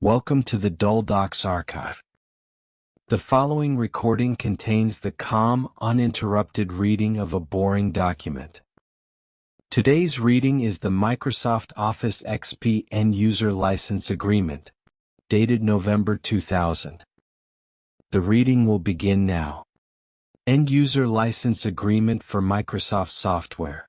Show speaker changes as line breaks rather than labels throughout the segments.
Welcome to the Dull Docs Archive. The following recording contains the calm, uninterrupted reading of a boring document. Today's reading is the Microsoft Office XP End-User License Agreement, dated November 2000. The reading will begin now. End-User License Agreement for Microsoft Software.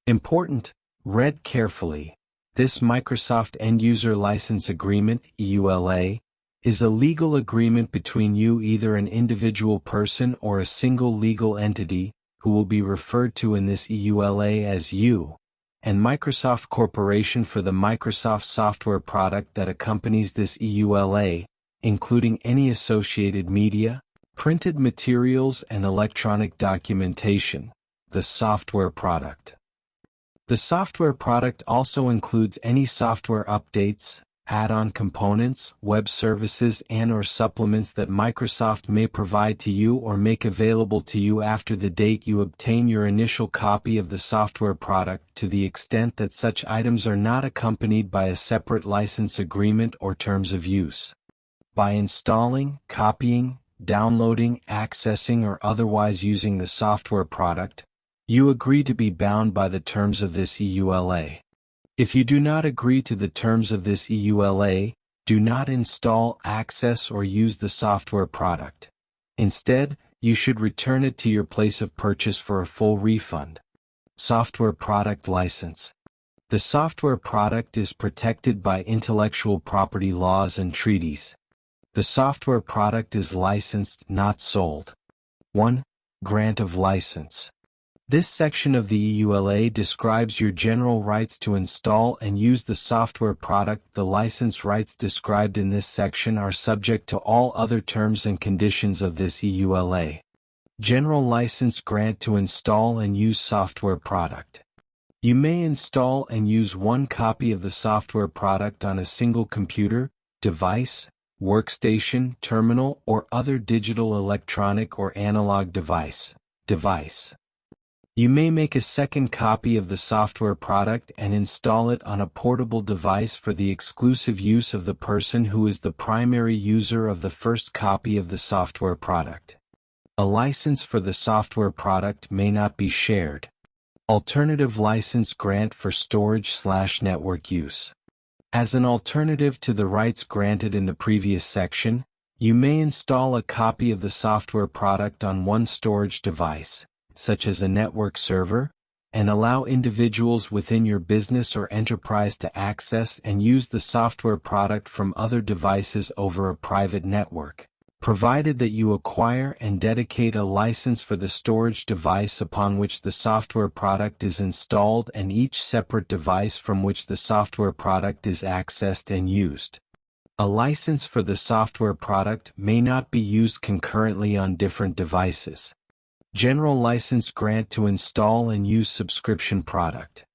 Important, read carefully. This Microsoft End-User License Agreement, EULA, is a legal agreement between you, either an individual person or a single legal entity, who will be referred to in this EULA as you, and Microsoft Corporation for the Microsoft software product that accompanies this EULA, including any associated media, printed materials and electronic documentation, the software product. The software product also includes any software updates, add-on components, web services and/or supplements that Microsoft may provide to you or make available to you after the date you obtain your initial copy of the software product, to the extent that such items are not accompanied by a separate license agreement or terms of use. By installing, copying, downloading, accessing or otherwise using the software product, you agree to be bound by the terms of this EULA. If you do not agree to the terms of this EULA, do not install, access or use the software product. Instead, you should return it to your place of purchase for a full refund. Software Product License. The software product is protected by intellectual property laws and treaties. The software product is licensed, not sold. 1. Grant of license. This section of the EULA describes your general rights to install and use the software product. The license rights described in this section are subject to all other terms and conditions of this EULA. General license grant to install and use software product. You may install and use one copy of the software product on a single computer, device, workstation, terminal, or other digital, electronic, or analog device. You may make a second copy of the software product and install it on a portable device for the exclusive use of the person who is the primary user of the first copy of the software product. A license for the software product may not be shared. Alternative license grant for storage/network use. As an alternative to the rights granted in the previous section, you may install a copy of the software product on one storage device, such as a network server, and allow individuals within your business or enterprise to access and use the software product from other devices over a private network, provided that you acquire and dedicate a license for the storage device upon which the software product is installed and each separate device from which the software product is accessed and used. A license for the software product may not be used concurrently on different devices. General license grant to install and use subscription product.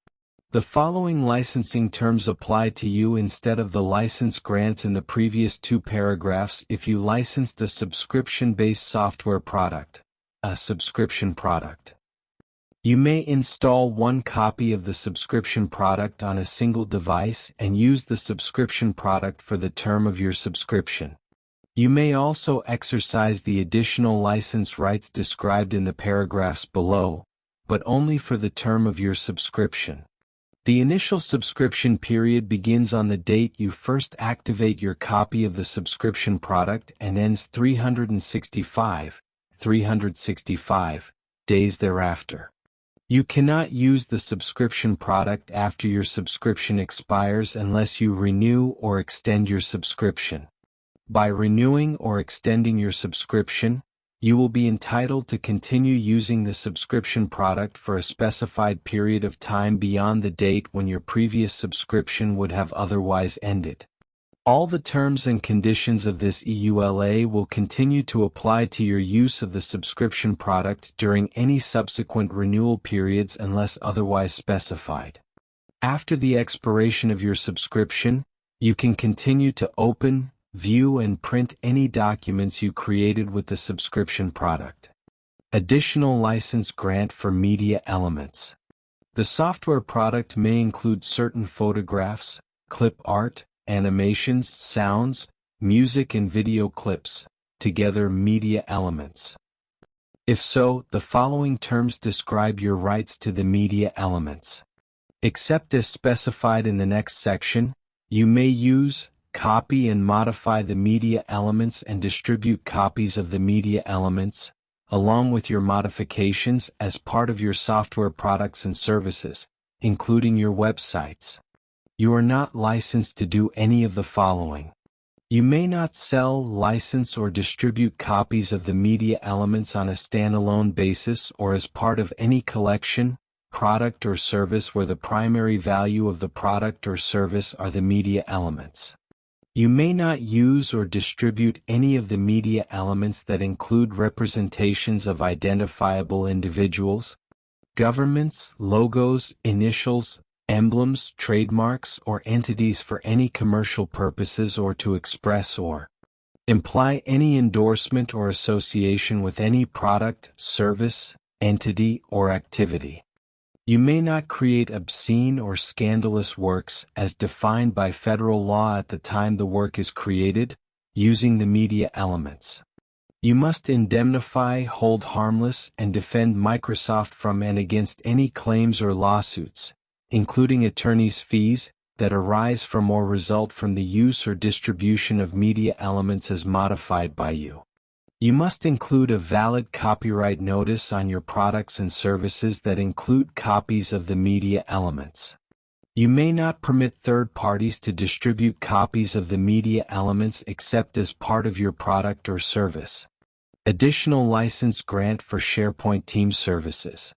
The following licensing terms apply to you instead of the license grants in the previous two paragraphs if you licensed a subscription-based software product, a subscription product. You may install one copy of the subscription product on a single device and use the subscription product for the term of your subscription. You may also exercise the additional license rights described in the paragraphs below, but only for the term of your subscription. The initial subscription period begins on the date you first activate your copy of the subscription product and ends 365 days thereafter. You cannot use the subscription product after your subscription expires unless you renew or extend your subscription. By renewing or extending your subscription, you will be entitled to continue using the subscription product for a specified period of time beyond the date when your previous subscription would have otherwise ended. All the terms and conditions of this EULA will continue to apply to your use of the subscription product during any subsequent renewal periods unless otherwise specified. After the expiration of your subscription, you can continue to open, view and print any documents you created with the subscription product. Additional license grant for media elements. The software product may include certain photographs, clip art, animations, sounds, music and video clips, together media elements. If so, the following terms describe your rights to the media elements. Except as specified in the next section, you may use, copy and modify the media elements and distribute copies of the media elements, along with your modifications as part of your software products and services, including your websites. You are not licensed to do any of the following. You may not sell, license or distribute copies of the media elements on a standalone basis or as part of any collection, product or service where the primary value of the product or service are the media elements. You may not use or distribute any of the media elements that include representations of identifiable individuals, governments, logos, initials, emblems, trademarks, or entities for any commercial purposes or to express or imply any endorsement or association with any product, service, entity, or activity. You may not create obscene or scandalous works as defined by federal law at the time the work is created, using the media elements. You must indemnify, hold harmless, and defend Microsoft from and against any claims or lawsuits, including attorney's fees, that arise from or result from the use or distribution of media elements as modified by you. You must include a valid copyright notice on your products and services that include copies of the media elements. You may not permit third parties to distribute copies of the media elements except as part of your product or service. Additional license grant for SharePoint team services.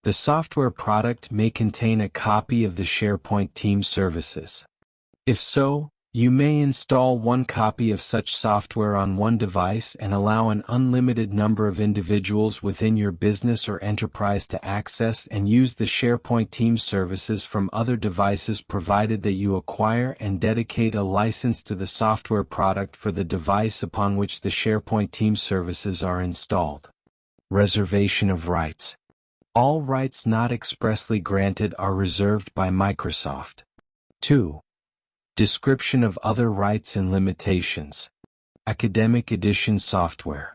The software product may contain a copy of the SharePoint team services. If so, you may install one copy of such software on one device and allow an unlimited number of individuals within your business or enterprise to access and use the SharePoint team services from other devices provided that you acquire and dedicate a license to the software product for the device upon which the SharePoint team services are installed. Reservation of rights. All rights not expressly granted are reserved by Microsoft. 2. Description of other rights and limitations. Academic Edition software.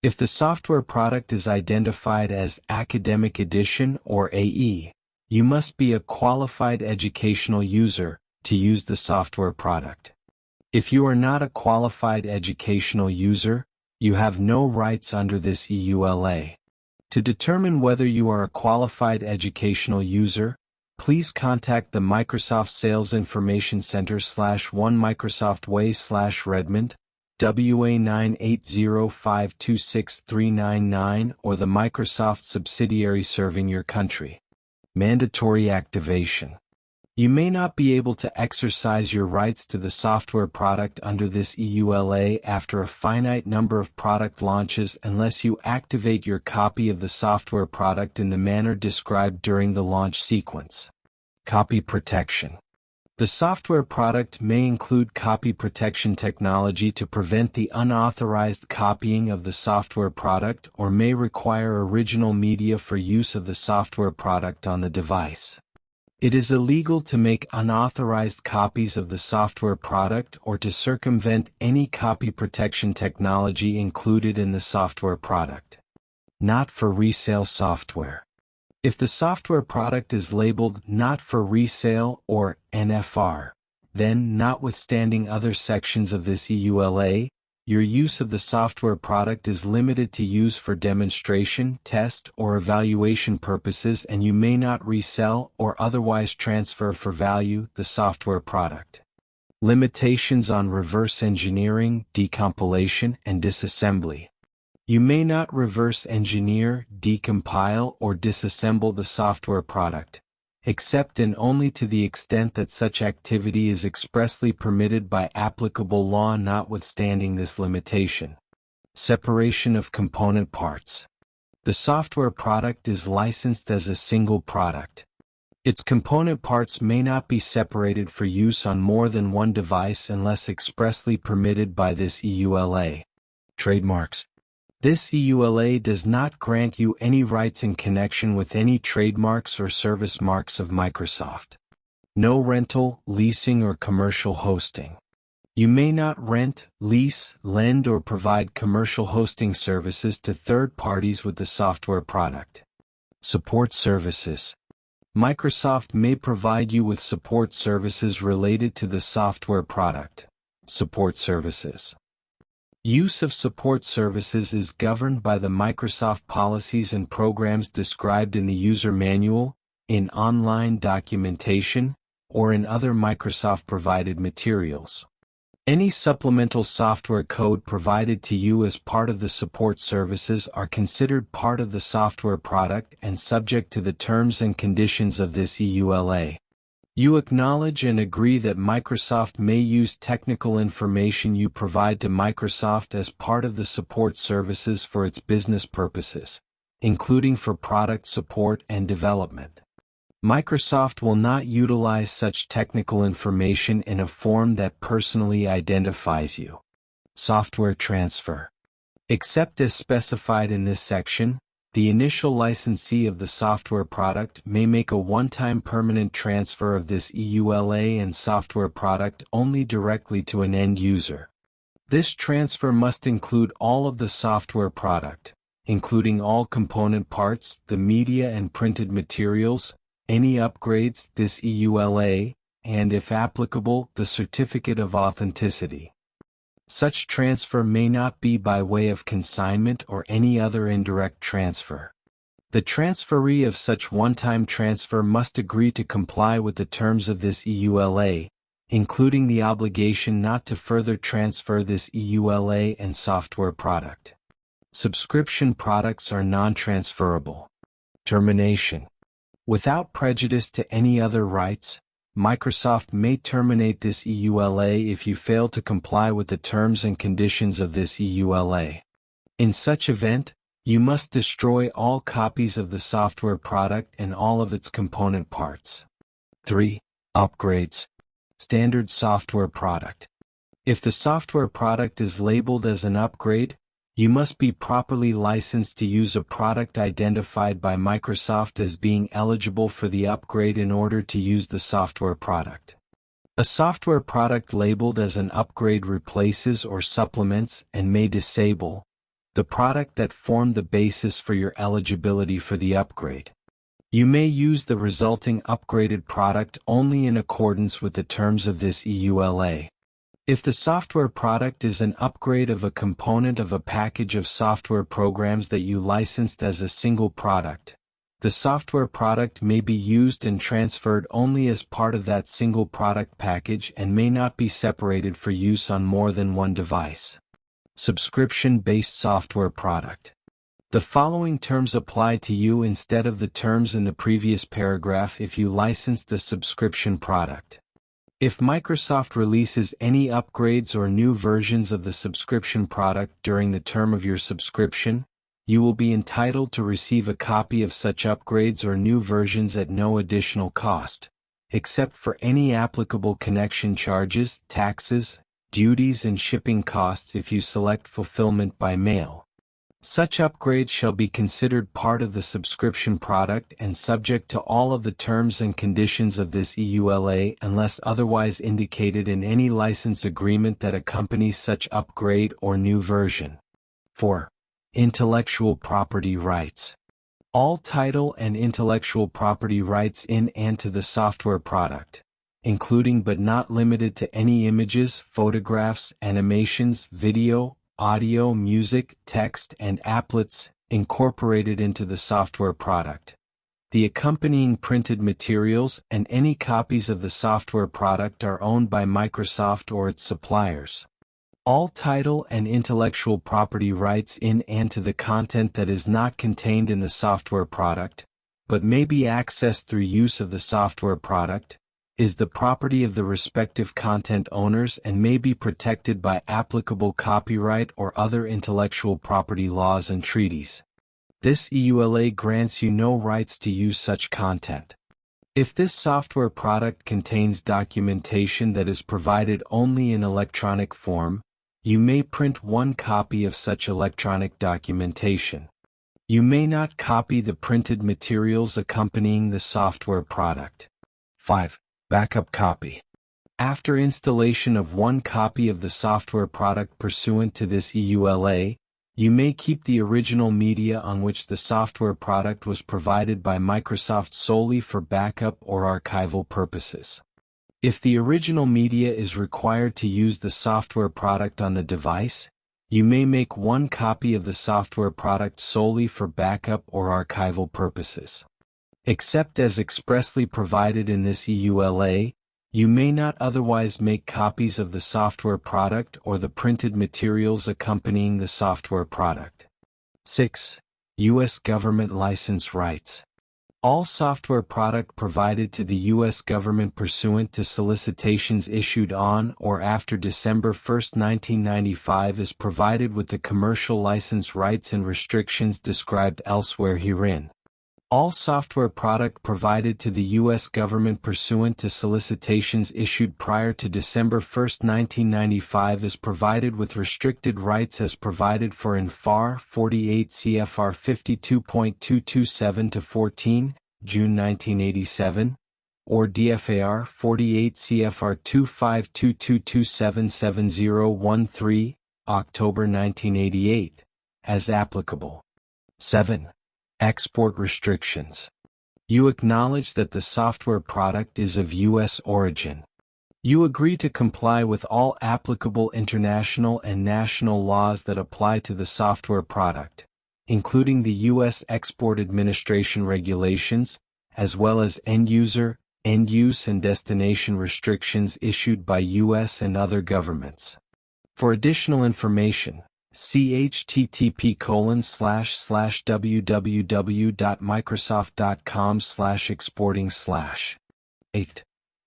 If the software product is identified as Academic Edition or AE, you must be a qualified educational user to use the software product. If you are not a qualified educational user, you have no rights under this EULA. To determine whether you are a qualified educational user, please contact the Microsoft Sales Information Center /1 Microsoft Way /Redmond, WA980526399 or the Microsoft subsidiary serving your country. Mandatory activation. You may not be able to exercise your rights to the software product under this EULA after a finite number of product launches unless you activate your copy of the software product in the manner described during the launch sequence. Copy protection. The software product may include copy protection technology to prevent the unauthorized copying of the software product or may require original media for use of the software product on the device. It is illegal to make unauthorized copies of the software product or to circumvent any copy protection technology included in the software product. Not for resale software. If the software product is labeled Not for Resale or NFR, then, notwithstanding other sections of this EULA, your use of the software product is limited to use for demonstration, test, or evaluation purposes and you may not resell or otherwise transfer for value the software product. Limitations on reverse engineering, decompilation, and disassembly. You may not reverse engineer, decompile, or disassemble the software product, except and only to the extent that such activity is expressly permitted by applicable law notwithstanding this limitation. Separation of component parts. The software product is licensed as a single product. Its component parts may not be separated for use on more than one device unless expressly permitted by this EULA. Trademarks. This EULA does not grant you any rights in connection with any trademarks or service marks of Microsoft. No rental, leasing, or commercial hosting. You may not rent, lease, lend, or provide commercial hosting services to third parties with the software product. Support services. Microsoft may provide you with support services related to the software product. Support services. Use of support services is governed by the Microsoft policies and programs described in the user manual, in online documentation, or in other Microsoft-provided materials. Any supplemental software code provided to you as part of the support services are considered part of the software product and subject to the terms and conditions of this EULA. You acknowledge and agree that Microsoft may use technical information you provide to Microsoft as part of the support services for its business purposes, including for product support and development. Microsoft will not utilize such technical information in a form that personally identifies you. Software transfer. Except as specified in this section, the initial licensee of the software product may make a one-time permanent transfer of this EULA and software product only directly to an end user. This transfer must include all of the software product, including all component parts, the media and printed materials, any upgrades, this EULA, and if applicable, the certificate of authenticity. Such transfer may not be by way of consignment or any other indirect transfer. The transferee of such one-time transfer must agree to comply with the terms of this EULA, including the obligation not to further transfer this EULA and software product. Subscription products are non-transferable. Termination. Without prejudice to any other rights, Microsoft may terminate this EULA if you fail to comply with the terms and conditions of this EULA. In such event, you must destroy all copies of the software product and all of its component parts. 3. Upgrades. Standard software product. If the software product is labeled as an upgrade, you must be properly licensed to use a product identified by Microsoft as being eligible for the upgrade in order to use the software product. A software product labeled as an upgrade replaces or supplements and may disable the product that formed the basis for your eligibility for the upgrade. You may use the resulting upgraded product only in accordance with the terms of this EULA. If the software product is an upgrade of a component of a package of software programs that you licensed as a single product, the software product may be used and transferred only as part of that single product package and may not be separated for use on more than one device. Subscription-based software product. The following terms apply to you instead of the terms in the previous paragraph if you licensed a subscription product. If Microsoft releases any upgrades or new versions of the subscription product during the term of your subscription, you will be entitled to receive a copy of such upgrades or new versions at no additional cost, except for any applicable connection charges, taxes, duties, and shipping costs if you select fulfillment by mail. Such upgrades shall be considered part of the subscription product and subject to all of the terms and conditions of this EULA unless otherwise indicated in any license agreement that accompanies such upgrade or new version. 4. Intellectual property rights. All title and intellectual property rights in and to the software product, including but not limited to any images, photographs, animations, video, audio, music, text, and applets incorporated into the software product, the accompanying printed materials, and any copies of the software product are owned by Microsoft or its suppliers. All title and intellectual property rights in and to the content that is not contained in the software product, but may be accessed through use of the software product, is the property of the respective content owners and may be protected by applicable copyright or other intellectual property laws and treaties. This EULA grants you no rights to use such content. If this software product contains documentation that is provided only in electronic form, you may print one copy of such electronic documentation. You may not copy the printed materials accompanying the software product. 5. Backup copy. After installation of one copy of the software product pursuant to this EULA, you may keep the original media on which the software product was provided by Microsoft solely for backup or archival purposes. If the original media is required to use the software product on the device, you may make one copy of the software product solely for backup or archival purposes. Except as expressly provided in this EULA, you may not otherwise make copies of the software product or the printed materials accompanying the software product. 6. U.S. Government License Rights. All software product provided to the U.S. government pursuant to solicitations issued on or after December 1, 1995 is provided with the commercial license rights and restrictions described elsewhere herein. All software product provided to the U.S. government pursuant to solicitations issued prior to December 1, 1995 is provided with restricted rights as provided for in FAR 48 CFR 52.227-14, June 1987, or DFAR 48 CFR 2522277013, October 1988, as applicable. 7. Export restrictions. You acknowledge that the software product is of U.S. origin. You agree to comply with all applicable international and national laws that apply to the software product, including the U.S. Export Administration regulations, as well as end-user, end-use and destination restrictions issued by U.S. and other governments. For additional information, see http://www.microsoft.com/exporting/. 8.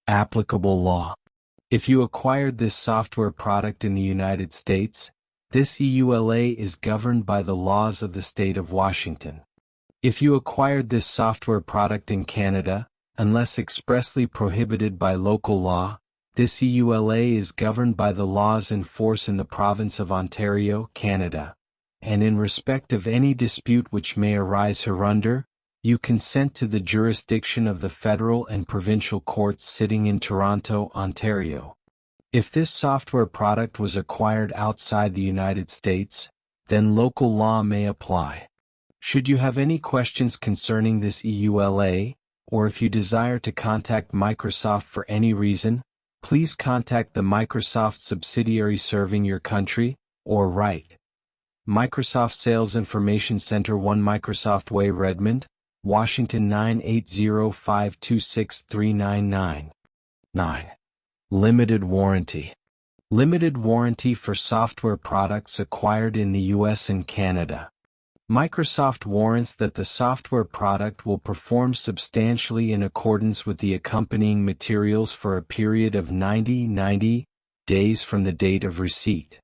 Applicable law. If you acquired this software product in the United States, this EULA is governed by the laws of the state of Washington. If you acquired this software product in Canada, unless expressly prohibited by local law, this EULA is governed by the laws in force in the province of Ontario, Canada, and in respect of any dispute which may arise hereunder, you consent to the jurisdiction of the federal and provincial courts sitting in Toronto, Ontario. If this software product was acquired outside the United States, then local law may apply. Should you have any questions concerning this EULA, or if you desire to contact Microsoft for any reason, please contact the Microsoft subsidiary serving your country, or write Microsoft Sales Information Center 1 Microsoft Way, Redmond, Washington 980526399. 9. Limited warranty. Limited warranty for software products acquired in the U.S. and Canada. Microsoft warrants that the software product will perform substantially in accordance with the accompanying materials for a period of 90 days from the date of receipt.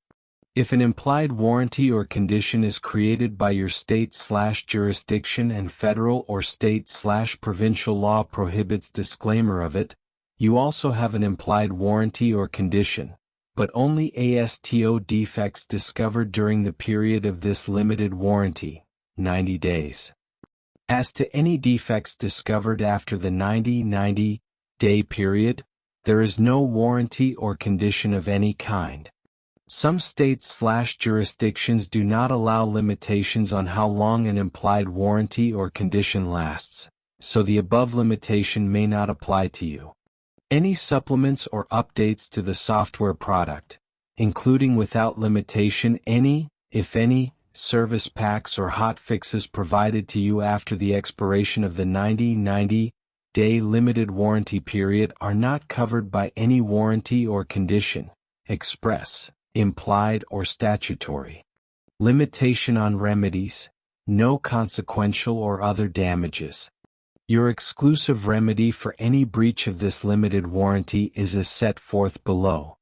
If an implied warranty or condition is created by your state/jurisdiction and federal or state/provincial law prohibits disclaimer of it, you also have an implied warranty or condition, but only ASTO defects discovered during the period of this limited warranty, 90 days. As to any defects discovered after the 90-day period, there is no warranty or condition of any kind. Some states/jurisdictions do not allow limitations on how long an implied warranty or condition lasts, so the above limitation may not apply to you. Any supplements or updates to the software product, including without limitation any, if any, service packs or hot fixes provided to you after the expiration of the 90-day limited warranty period are not covered by any warranty or condition, express, implied or statutory. Limitation on remedies, no consequential or other damages. Your exclusive remedy for any breach of this limited warranty is as set forth below.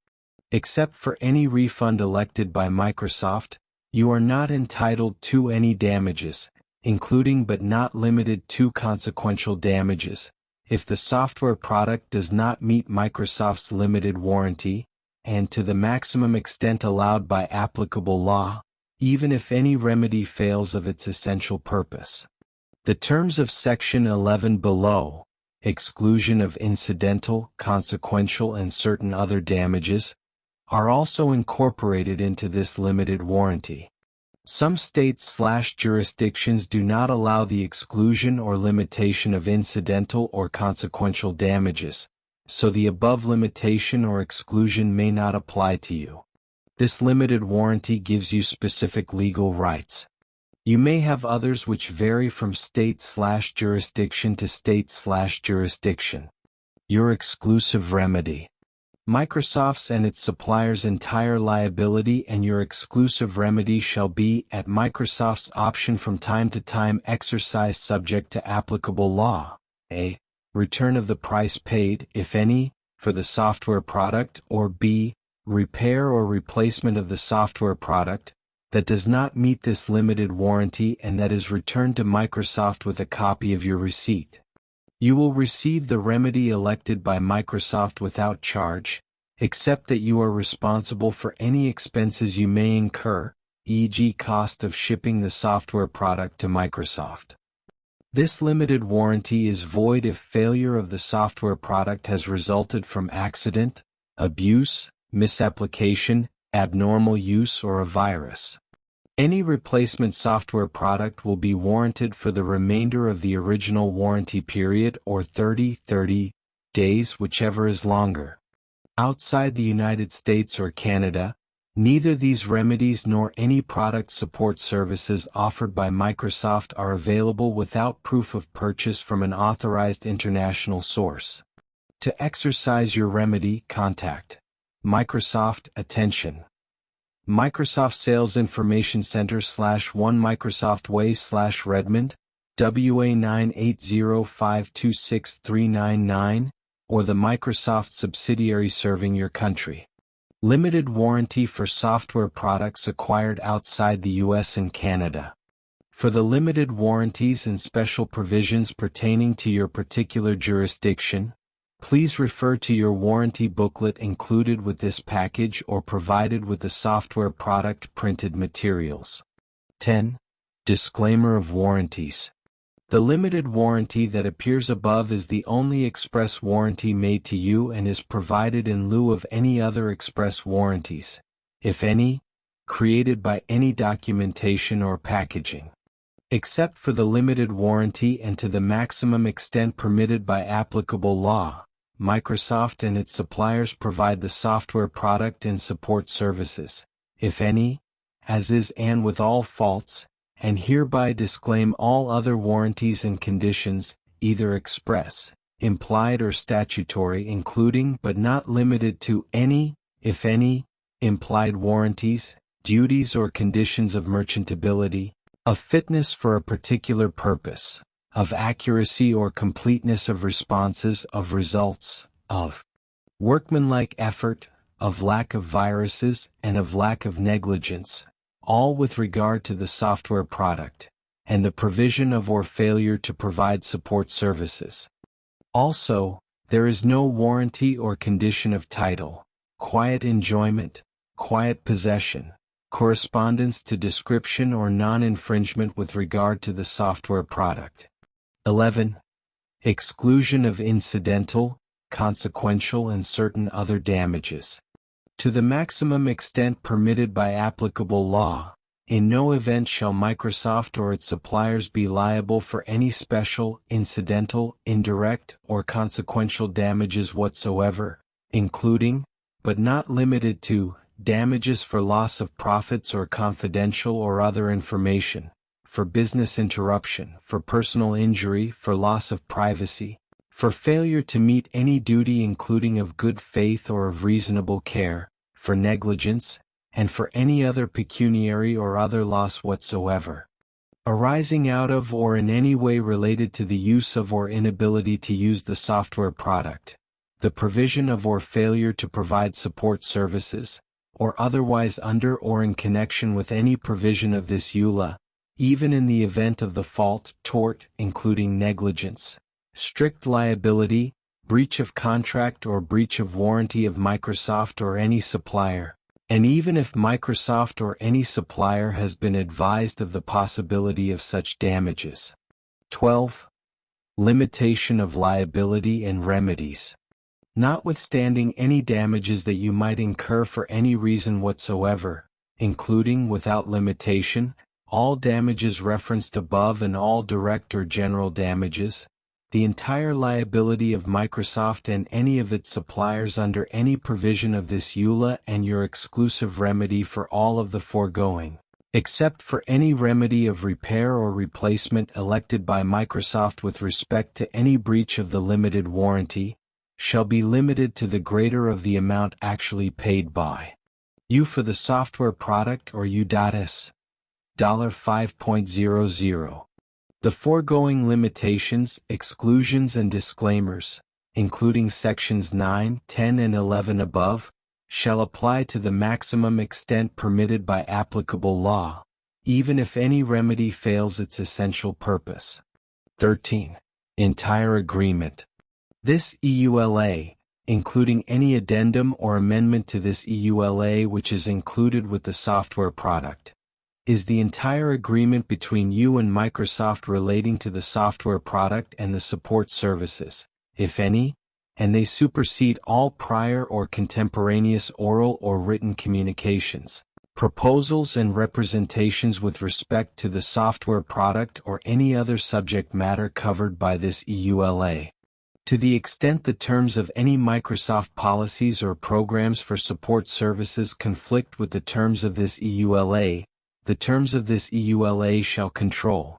Except for any refund elected by Microsoft, you are not entitled to any damages, including but not limited to consequential damages, if the software product does not meet Microsoft's limited warranty, and to the maximum extent allowed by applicable law, even if any remedy fails of its essential purpose. The terms of Section 11 below, exclusion of incidental, consequential and certain other damages, are also incorporated into this limited warranty. Some states/jurisdictions do not allow the exclusion or limitation of incidental or consequential damages, so the above limitation or exclusion may not apply to you. This limited warranty gives you specific legal rights. You may have others which vary from state/jurisdiction to state/jurisdiction. Your exclusive remedy. Microsoft's and its suppliers' entire liability and your exclusive remedy shall be, at Microsoft's option from time to time, exercised subject to applicable law. A. Return of the price paid, if any, for the software product, or B. Repair or replacement of the software product that does not meet this limited warranty and that is returned to Microsoft with a copy of your receipt. You will receive the remedy elected by Microsoft without charge, except that you are responsible for any expenses you may incur, e.g. cost of shipping the software product to Microsoft. This limited warranty is void if failure of the software product has resulted from accident, abuse, misapplication, abnormal use or a virus. Any replacement software product will be warranted for the remainder of the original warranty period or 30 days, whichever is longer. Outside the United States or Canada, neither these remedies nor any product support services offered by Microsoft are available without proof of purchase from an authorized international source. To exercise your remedy, contact Microsoft. Attention. Microsoft Sales Information Center /1 Microsoft Way /Redmond, WA 980526399, or the Microsoft subsidiary serving your country. Limited warranty for software products acquired outside the US and Canada. For the limited warranties and special provisions pertaining to your particular jurisdiction, please refer to your warranty booklet included with this package or provided with the software product printed materials. 10. Disclaimer of warranties. The limited warranty that appears above is the only express warranty made to you and is provided in lieu of any other express warranties, if any, created by any documentation or packaging. Except for the limited warranty and to the maximum extent permitted by applicable law, Microsoft and its suppliers provide the software product and support services, if any, as is and with all faults, and hereby disclaim all other warranties and conditions, either express, implied or statutory, including but not limited to any, if any, implied warranties, duties or conditions of merchantability, of fitness for a particular purpose, of accuracy or completeness of responses, of results, of workmanlike effort, of lack of viruses, and of lack of negligence, all with regard to the software product, and the provision of or failure to provide support services. Also, there is no warranty or condition of title, quiet enjoyment, quiet possession, correspondence to description or non-infringement with regard to the software product. 11. Exclusion of incidental, consequential and certain other damages. To the maximum extent permitted by applicable law, in no event shall Microsoft or its suppliers be liable for any special, incidental, indirect, or consequential damages whatsoever, including, but not limited to, damages for loss of profits or confidential or other information, for business interruption, for personal injury, for loss of privacy, for failure to meet any duty including of good faith or of reasonable care, for negligence, and for any other pecuniary or other loss whatsoever, arising out of or in any way related to the use of or inability to use the software product, the provision of or failure to provide support services, or otherwise under or in connection with any provision of this EULA, even in the event of the fault, tort, including negligence, strict liability, breach of contract or breach of warranty of Microsoft or any supplier, and even if Microsoft or any supplier has been advised of the possibility of such damages. 12. Limitation of liability and remedies. Notwithstanding any damages that you might incur for any reason whatsoever, including without limitation, all damages referenced above and all direct or general damages, the entire liability of Microsoft and any of its suppliers under any provision of this EULA and your exclusive remedy for all of the foregoing, except for any remedy of repair or replacement elected by Microsoft with respect to any breach of the limited warranty, shall be limited to the greater of the amount actually paid by you for the software product or U.S. $5.00. The foregoing limitations, exclusions and disclaimers, including sections 9, 10 and 11 above, shall apply to the maximum extent permitted by applicable law, even if any remedy fails its essential purpose. 13. Entire agreement. This EULA, including any addendum or amendment to this EULA which is included with the software product, is the entire agreement between you and Microsoft relating to the software product and the support services, if any, and they supersede all prior or contemporaneous oral or written communications, proposals and representations with respect to the software product or any other subject matter covered by this EULA. To the extent the terms of any Microsoft policies or programs for support services conflict with the terms of this EULA, the terms of this EULA shall control,